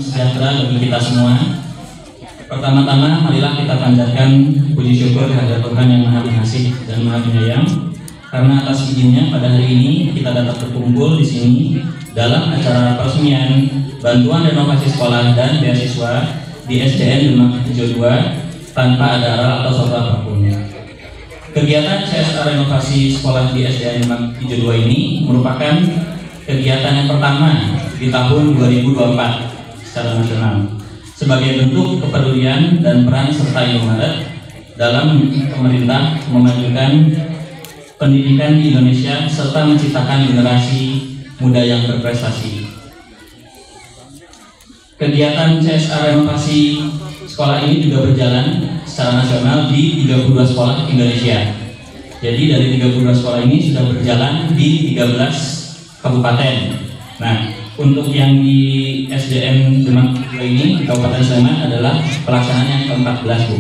Sejahtera bagi kita semua. Pertama-tama, marilah kita panjatkan puji syukur kehadirat Tuhan yang Maha Pengasih dan Maha Penyayang, karena atas izinnya pada hari ini kita dapat berkumpul di sini dalam acara peresmian bantuan renovasi sekolah dan beasiswa di SDN Demak Ijo 2 tanpa ada aral atau suatu apapun. Kegiatan CSR renovasi sekolah di SDN Demak Ijo 2 ini merupakan kegiatan yang pertama di tahun 2024 secara nasional sebagai bentuk kepedulian dan peran serta yang Maret dalam pemerintah memajukan pendidikan di Indonesia serta menciptakan generasi muda yang berprestasi. Kegiatan CSR renovasi sekolah ini juga berjalan secara nasional di 32 sekolah Indonesia. Jadi dari 32 sekolah ini sudah berjalan di 13 kabupaten. Nah, untuk yang di SDN Demak ini di Kabupaten Sleman adalah pelaksanaan yang ke-14, Bu.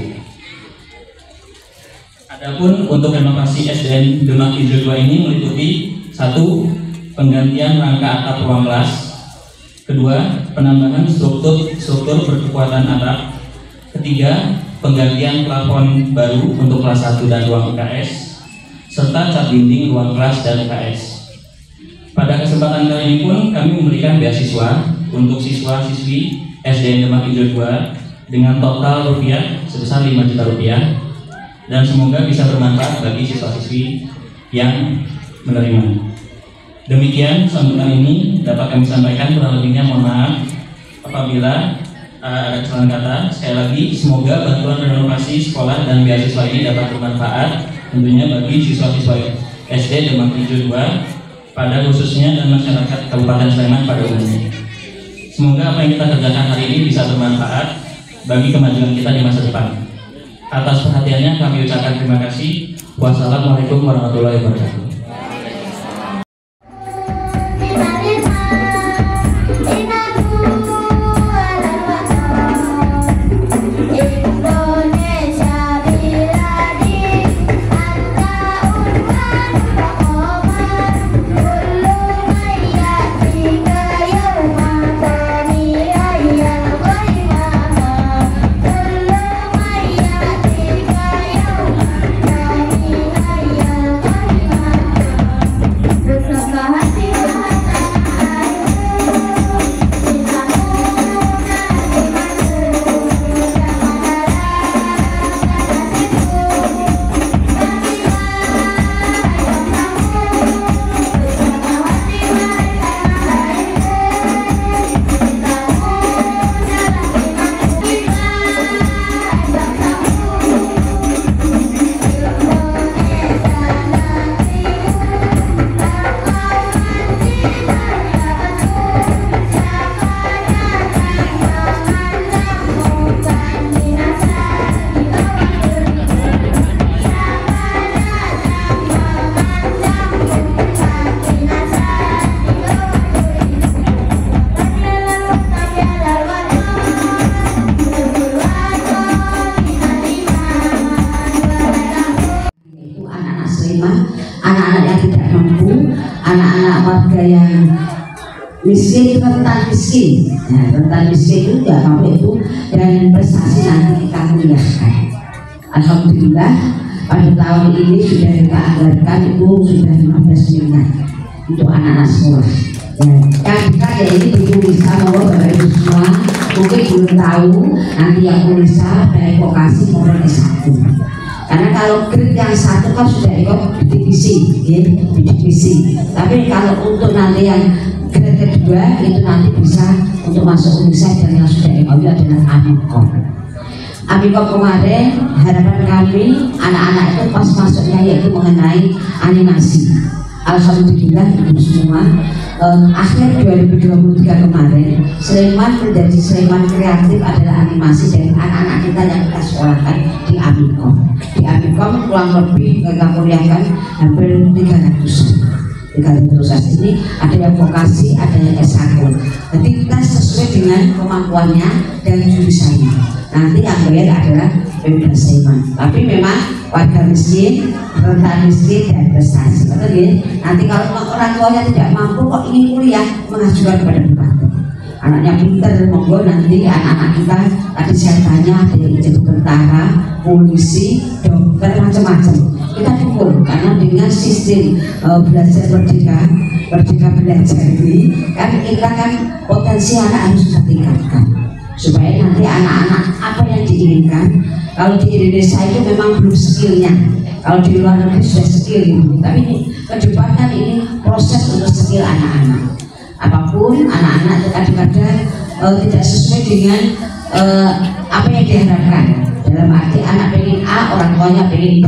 Adapun untuk renovasi SDN Demak Ijo 2 ini meliputi 1. Penggantian rangka atap ruang kelas. 2. Penambahan struktur berkekuatan atap. 3. Penggantian plafon baru untuk kelas 1 dan ruang UKS serta cat dinding ruang kelas dan UKS. Pada kesempatan kali ini pun kami memberikan beasiswa untuk siswa-siswi SDN Demak Ijo 2 dengan total rupiah sebesar 5 juta rupiah, dan semoga bisa bermanfaat bagi siswa-siswi yang menerima. Demikian sambutan ini dapat kami sampaikan, kurang lebihnya mohon maaf apabila ada kesalahan kata. Sekali lagi, semoga bantuan renovasi sekolah dan beasiswa ini dapat bermanfaat tentunya bagi siswa-siswa SD Demak Ijo 2 pada khususnya dan masyarakat Kabupaten Sleman pada umumnya. Semoga apa yang kita kerjakan hari ini bisa bermanfaat bagi kemajuan kita di masa depan. Atas perhatiannya kami ucapkan terima kasih. Wassalamualaikum warahmatullahi wabarakatuh. warga yang miskin, rentan miskin. Nah, rentan miskin itu nggak mampu itu, dan prestasi nanti kita kuliahkan. Alhamdulillah pada tahun ini sudah kita anggarkan itu sudah 15 miliar untuk anak-anak sekolah. Yang kita ya ini bisa bahwa Bapak Ibu semua mungkin belum tahu nanti yang kuliah dari vokasi maupun S1. Karena kalau grade yang 1 kan sudah ikut divisi, divisi. Tapi kalau untuk nanti yang grade kedua itu nanti bisa untuk masuk universitas dan yang sudah ikut adalah Amikom. Amikom kemarin harapan kami anak-anak itu pas masuknya yaitu mengenai animasi. Alhamdulillah itu semua akhir 2023 kemarin Sleman menjadi Sleman kreatif adalah animasi dari anak-anak kita yang kita sekolahkan di Amikom. Di Amikom kurang lebih kita kuliahkan hampir 300 ini ada yang vokasi, ada yang S1. Jadi kita sesuai dengan kemampuannya dan jurusannya. Nanti yang bayar adalah Pemda Sleman. Tapi memang warga miskin, rentan miskin dan prestasi. Betul ya? Nanti kalau orang tuanya tidak mampu kok ingin kuliah, mengajukan kepada bupati. Anaknya pinter, monggo nanti anak-anak kita tadi saya tanya ada yang jadi tentara, polisi, dokter, macam-macam. Kita dukung karena dengan sistem belajar merdeka belajar ini kan kita kan potensi anak harus kita tingkatkan supaya nanti anak-anak apa yang diinginkan. Kalau di Indonesia itu memang belum skillnya, kalau di luar negeri sudah skill ini. Tapi ke depan kan ini proses untuk skill anak-anak. Apapun anak-anak kadang-kadang tidak sesuai dengan apa yang diharapkan. Dalam arti anak pengen A, orang tuanya pengen B.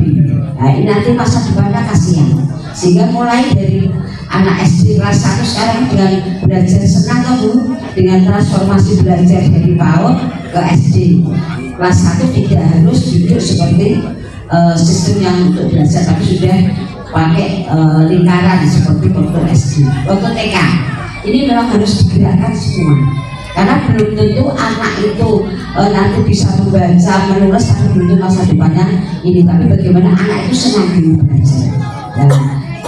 Nah ini nanti masa depannya kasihan. Sehingga mulai dari anak SD kelas 1 sekarang dengan belajar senang kan Bu, dengan transformasi belajar dari PAUD ke SD. Kelas 1 tidak harus duduk seperti sistem yang untuk belajar, tapi sudah pakai lingkaran seperti waktu SD, waktu TK. Ini memang harus digerakkan semua. Karena belum tentu anak itu nanti bisa membaca, menulis, tapi belum tentu masa depannya ini. Tapi bagaimana anak itu senang dulu belajar. Dan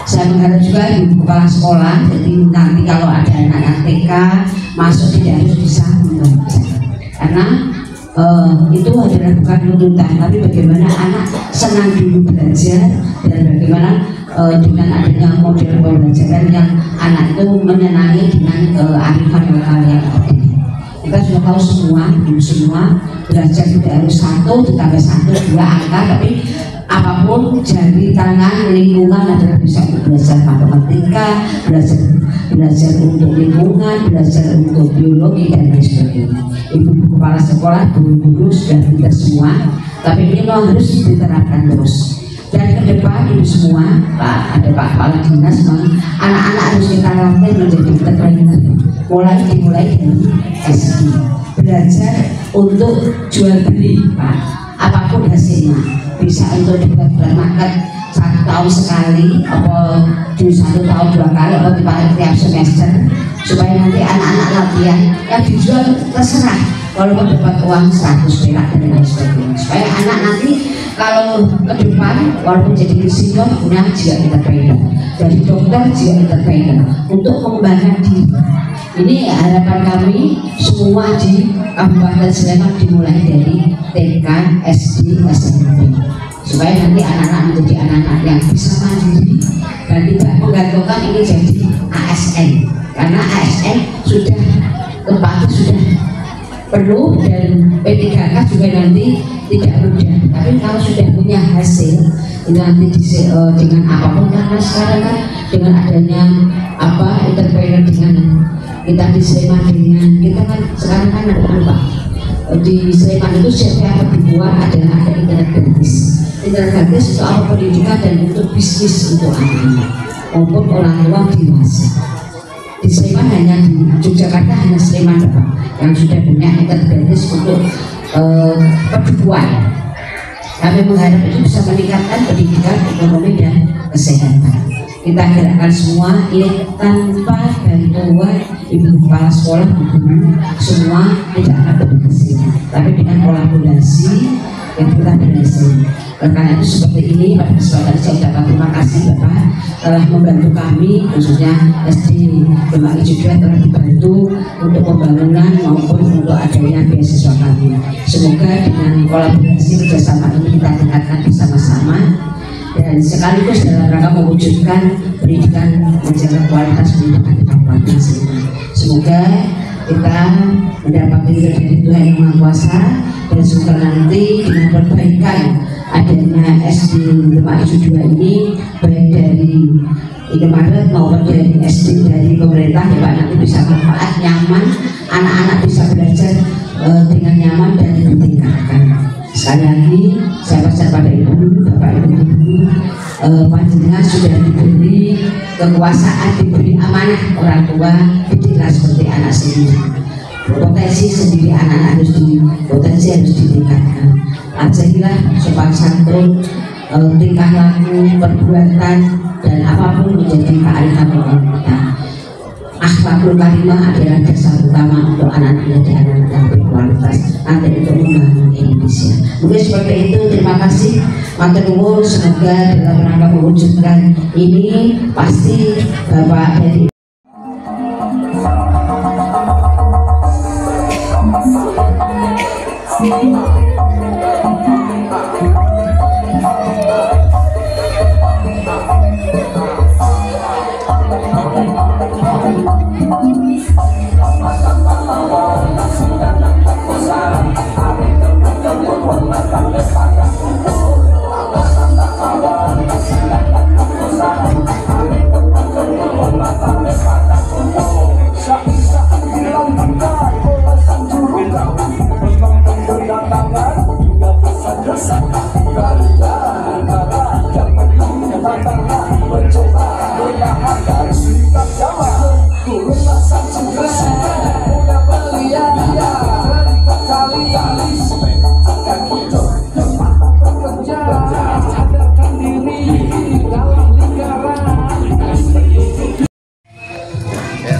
saya mengharap juga ibu kepala sekolah, jadi nanti kalau ada anak yang TK masuk tidak harus bisa membaca. Karena itu adalah bukan tuntutan, tapi bagaimana anak senang dulu belajar dan bagaimana dengan adanya model pembelajaran yang anak itu menyenangi dengan kearifan lokal yang ada. Kita sudah tahu semua belajar tidak harus 1 ditambah 1 2 angka, tapi apapun jari tangan lingkungan adalah bisa untuk belajar matematika, belajar untuk lingkungan, belajar untuk biologi dan lain sebagainya. Ibu kepala sekolah, guru-guru sudah kita semua, tapi ini memang harus diterapkan terus. Dan ke depan ibu semua, Pak, ada Pak Kepala Dinas, anak-anak harus kita latih menjadi entrepreneur. Dimulai dari SD, belajar untuk jual beli, Pak, apapun hasilnya. Bisa untuk dibuat market 1 tahun sekali, atau di 1 tahun 2 kali, atau tiap semester, supaya nanti anak-anak latihan yang dijual terserah, walaupun dapat uang 100 perak dan lain sebagainya. Supaya anak nanti kalau ke depan walaupun jadi insinyur punya jiwa entrepreneur, jadi dokter jiwa entrepreneur untuk mengembangkan diri. Ini harapan kami semua di Kabupaten Sleman dimulai dari TK, SD, SMP, supaya nanti anak-anak menjadi anak-anak yang bisa mandiri dan tidak menggantungkan ini jadi ASN, karena ASN sudah tempatnya sudah penuh dan P3K juga nanti tidak mudah. Tapi kalau sudah punya hasil itu nanti dengan apapun, karena sekarang kan dengan adanya entrepreneur dengan kita di Sleman, dengan kita kan sekarang kan ada di Sleman itu setiap yang dibuat adalah ada internet gratis. Internet gratis untuk awal pendidikan dan untuk bisnis untuk anak-anak maupun orang tua dewasa. Di Sleman hanya di Yogyakarta hanya Sleman Bapak yang sudah punya internet gratis untuk perburuan. Kami mengharap itu bisa meningkatkan pendidikan, ekonomi dan kesehatan. Kita gerakkan semua ini tanpa bantuan ibu kepala sekolah, guru, semua tidak akan berhasil. Tapi dengan kolaborasi yang kita berhasil. Karena itu seperti ini pada kesempatan saya ucapkan terima kasih Bapak telah membantu kami, khususnya SD Demak Ijo II telah dibantu untuk pembangunan maupun untuk adanya beasiswa kami. Semoga dengan kolaborasi kerjasama ini kita tingkatkan bersama-sama dan sekaligus dalam rangka mewujudkan pendidikan menjaga kualitas pendidikan di Kabupaten Sleman. Semoga kita mendapat ridho dari Tuhan Yang Maha Kuasa dan semoga nanti dengan perbaikan adanya SD Demak Ijo II ini baik dari Indomaret maupun dari SD dari pemerintah ya Pak, nanti bisa manfaat, nyaman, anak-anak bisa belajar dengan nyaman dan ditingkatkan. Sekali lagi saya pesan pada ibu, bapak, ibu, panjenengan sudah diberi kekuasaan, diberi amanah orang tua, didiklah seperti anak sendiri. Potensi sendiri anak-anak harus ditingkatkan. Ajahilah sopan santun, tingkah laku, perbuatan dan apapun menjadi kearifan lokal kita. Akhlakul karimah adalah dasar utama untuk anak-anak menjadi anak yang berkualitas nanti untuk membangun Indonesia. Mungkin seperti itu. Terima kasih. Matur nuwun, semoga dalam rangka mewujudkan ini pasti Bapak dari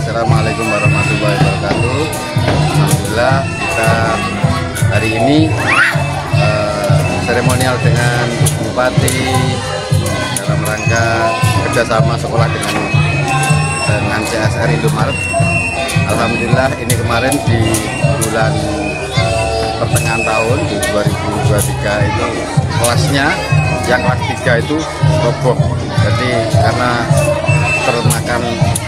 Assalamualaikum warahmatullahi wabarakatuh. Alhamdulillah kita hari ini seremonial dengan Bupati dalam rangka kerjasama sekolah dengan CSR Indomaret. Alhamdulillah ini kemarin di bulan pertengahan tahun di 2023 itu kelasnya yang kelas 3 itu roboh. Jadi karena termakan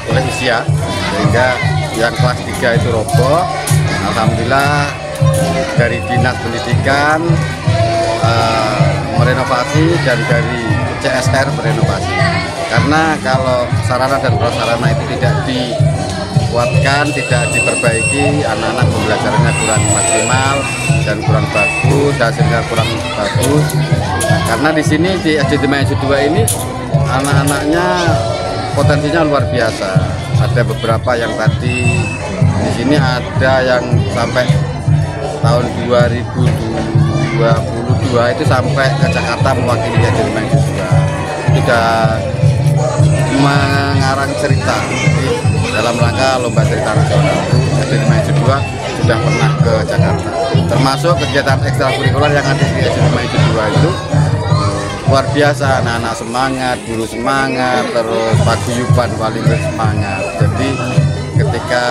oleh usia sehingga yang kelas 3 itu roboh. Alhamdulillah dari Dinas Pendidikan merenovasi dan dari CSR merenovasi. Karena kalau sarana dan prasarana itu tidak dikuatkan, tidak diperbaiki, anak-anak pembelajarannya kurang maksimal dan kurang bagus, hasilnya kurang bagus. Karena di sini di SD Demak Ijo II ini anak-anaknya potensinya luar biasa. Ada beberapa yang tadi di sini ada yang sampai tahun 2022 itu sampai ke Jakarta mewakili SD Demak Ijo II. Sudah mengarang cerita dalam rangka lomba cerita nasional itu SD Demak Ijo II sudah pernah ke Jakarta. Termasuk kegiatan ekstrakurikuler yang ada di SD Demak Ijo II itu luar biasa, anak-anak semangat, guru semangat, terus paguyuban wali murid semangat. Jadi ketika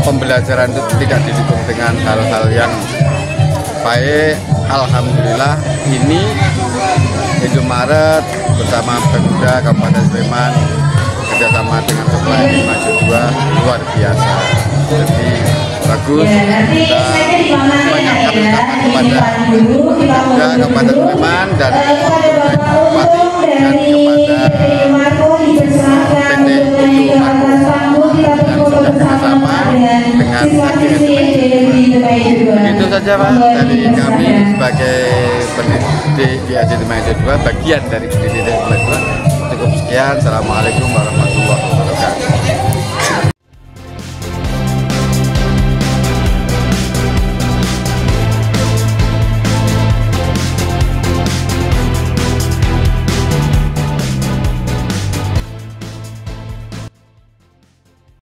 pembelajaran itu tidak didukung dengan hal-hal yang baik, alhamdulillah ini Indomaret bersama Pemda Kabupaten Sleman kerjasama dengan sekolah Demak Ijo II luar biasa. Jadi bagus, kita banyakkan kepada Pemda Kabupaten Sleman dan Bupati dan kepada PT yang sudah bersama dengan itu saja Pak dari kami sebagai pendidik di SD Demak Ijo II, bagian dari pendidik Demak Ijo II. Cukup sekian. Assalamualaikum warahmatullahi wabarakatuh.